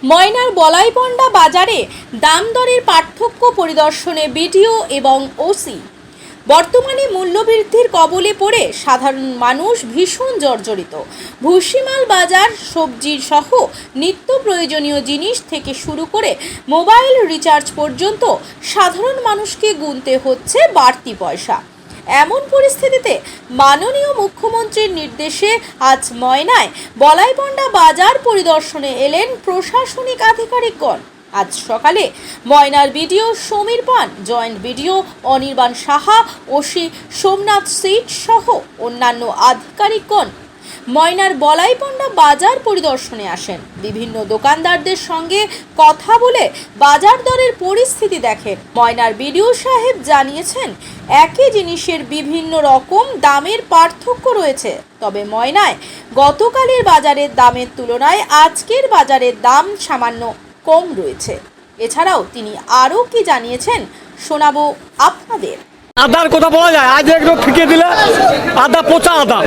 ময়নার বলাইপন্ডা বাজারে দাম দরের পার্থক্য পরিদর্শনে বিডিও এবং ওসি। বর্তমানে মূল্যবৃদ্ধির কবলে পড়ে সাধারণ মানুষ ভীষণ জর্জরিত। ভুসিমাল বাজার সবজির সহ নিত্য প্রয়োজনীয় জিনিস থেকে শুরু করে মোবাইল রিচার্জ পর্যন্ত সাধারণ মানুষকে গুনতে হচ্ছে বাড়তি পয়সা। এমন পরিস্থিতিতে মাননীয় মুখ্যমন্ত্রীর নির্দেশে আজ ময়নায় বলাইপন্ডা বাজার পরিদর্শনে এলেন প্রশাসনিক আধিকারিকগণ। আজ সকালে ময়নার BDO Samir Pan, joint BDO Anirban Saha, OC Somnath Sit সহ অন্যান্য আধিকারিকগণ ময়নার বলাইপন্ডা বাজার পরিদর্শনে আসেন। বিভিন্ন দোকানদারদের সঙ্গে কথা বলে বাজার দরের পরিস্থিতি দেখেন। ময়নার বিডিও সাহেব জানিয়েছেন, একই জিনিসের বিভিন্ন রকম দামের পার্থক্য রয়েছে, তবে ময়নায় গতকালের বাজারের দামের তুলনায় আজকের বাজারের দাম সামান্য কম রয়েছে। এছাড়াও তিনি আরও কি জানিয়েছেন শোনাবো আপনাদের। আদার কথা বলা যায়, আজ একদম ঠিকে দিলে আদা পচা আদা,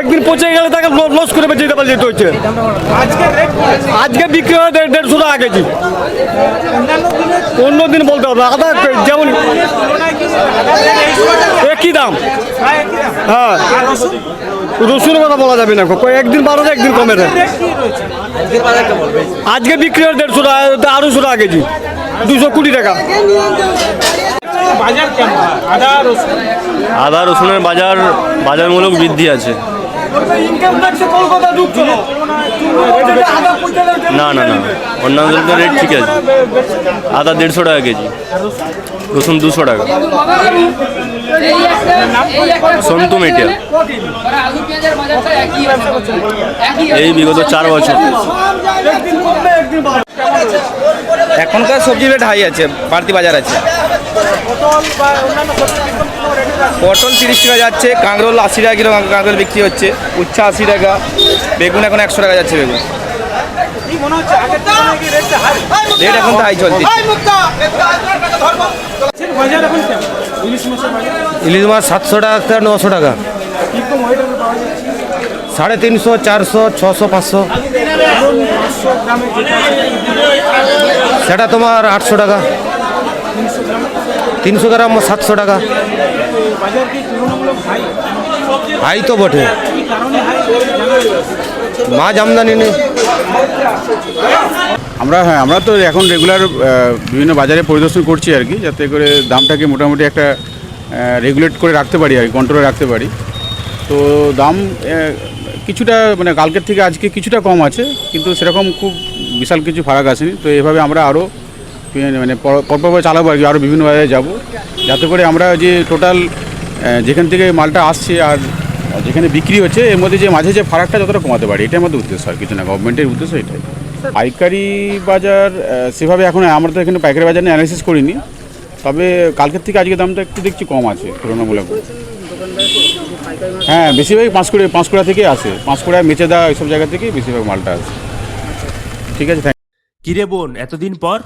একদিন পচে গেলে তাকে লস করে বেঁচে দিতে যেতে হচ্ছে। আজকে বিক্রি হয় 150 টাকা কেজি। অন্য দিন বলতে হবে আদা যেমন একই দাম। হ্যাঁ, রসুনের কথা বলা যাবে না, একদিন 12 একদিন কমে দেয়। আজকে বিক্রি হয় 150 টাকা, 250 টাকা কেজি, 220 টাকা। আদা রসুনের বাজারমূলক বৃদ্ধি আছে। না না না, অন্যান্য রেট ঠিক আছে। আদা 150 টাকা কেজি, রসুন 200 টাকা। সন্তু মেটিয়া, এই বিগত 4 বছর। এখনকার সবজি রেট হাই আছে, বাড়তি বাজার আছে। পটল 30 টাকা যাচ্ছে, কাঁকরোল 80 টাকা কিলো কাঁকরোল বিক্রি হচ্ছে, উচ্ছা 80 টাকা, বেগুন এখন 100 টাকা যাচ্ছে। বেগুন রেট এখন তো হাই চলছে। ইলিশ মাছ 700 টাকা থেকে 900 টাকা, 350, 400, 600, 500। সেটা তোমার 800 টাকা, 300 গ্রাম 700 টাকা। হাই তো বটে, মাছ আমদানি নেই। আমরা তো এখন রেগুলার বিভিন্ন বাজারে পরিদর্শন করছি আর কি, যাতে করে দামটাকে মোটামুটি একটা রেগুলেট করে রাখতে পারি আর কি, কন্ট্রোলে রাখতে পারি। তো দাম কিছুটা মানে কালকের থেকে আজকে কিছুটা কম আছে, কিন্তু সেরকম খুব বিশাল কিছু ফারাক আসেনি। তো এভাবে আমরা আরও মানে পরপরভাবে চালাবো আর কি, আরও বিভিন্ন বাজারে যাব, যাতে করে আমরা যে টোটাল যেখান থেকে মালটা আসছে আর যেখানে বিক্রি হচ্ছে এর মধ্যে যে মাঝে যে ফারাকটা যতটা কমাতে পারি, এটাই আমাদের উদ্দেশ্য আর কিছু না, গভর্নমেন্টের উদ্দেশ্য এটাই। পাইকারি বাজার সেভাবে এখন আমরা তো এখানে পাইকারি বাজার নিয়ে অ্যানালাইসিস করিনি, তবে কালকের থেকে আজকে দামটা একটু দেখছি কম আছে তুলনামূলক। হ্যাঁ, বেশিরভাগ পাঁশকুড়া থেকে আসে, পাঁশকুড়া মেচেদা এইসব জায়গা থেকেই বেশিরভাগ মালটা আসে। ঠিক আছে, কিরে বোন, এতদিন পর?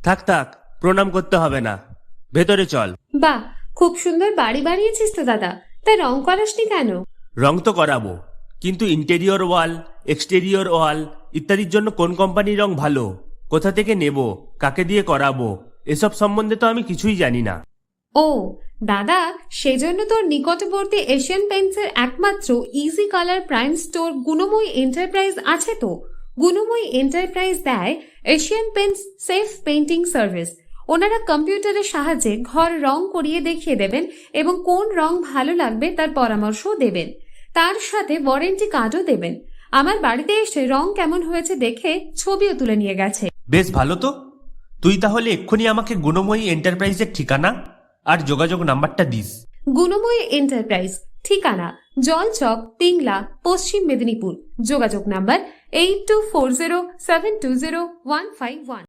থাক, প্রণাম করতে হবে না, ভেতরে চল। বাহ, খুব সুন্দর বাড়ি বানিয়েছিস তো দাদা, তাই রং করাসনি কেন? রং তো করাবো, কিন্তু ইন্টেরিয়র ওয়াল, এক্সটেরিয়র ওয়াল ইত্যাদির জন্য কোন কোম্পানির রং ভালো, কোথা থেকে নেব, কাকে দিয়ে করাবো, এসব সম্বন্ধে তো আমি কিছুই জানি না। ও দাদা, সেজন্য তোর নিকটবর্তী এশিয়ান পেইন্টসের একমাত্র easy colour prime store Gunamoyee enterprise আছে তো। গুণময়ী এন্টারপ্রাইজ দেয় Asian Paints safe painting service. ওনারা কম্পিউটারের সাহায্যে ঘর রং করিয়ে দেখিয়ে দেবেন এবং কোন রং ভালো লাগবে তার পরামর্শও দেবেন, তার সাথে ওয়ারেন্টি কার্ডও দেবেন। আমার বাড়িতে এসে রং কেমন হয়েছে দেখে ছবিও তুলে নিয়ে গেছে। বেশ ভালো তো, তুই তাহলে এক্ষুনি আমাকে গুণময়ী এন্টারপ্রাইজের ঠিকানা আর যোগাযোগ নাম্বারটা দিস। গুণময়ী এন্টারপ্রাইজ, ঠিকানা জলচক, পিংলা, পশ্চিম মেদিনীপুর। যোগাযোগ নাম্বার 8240720151।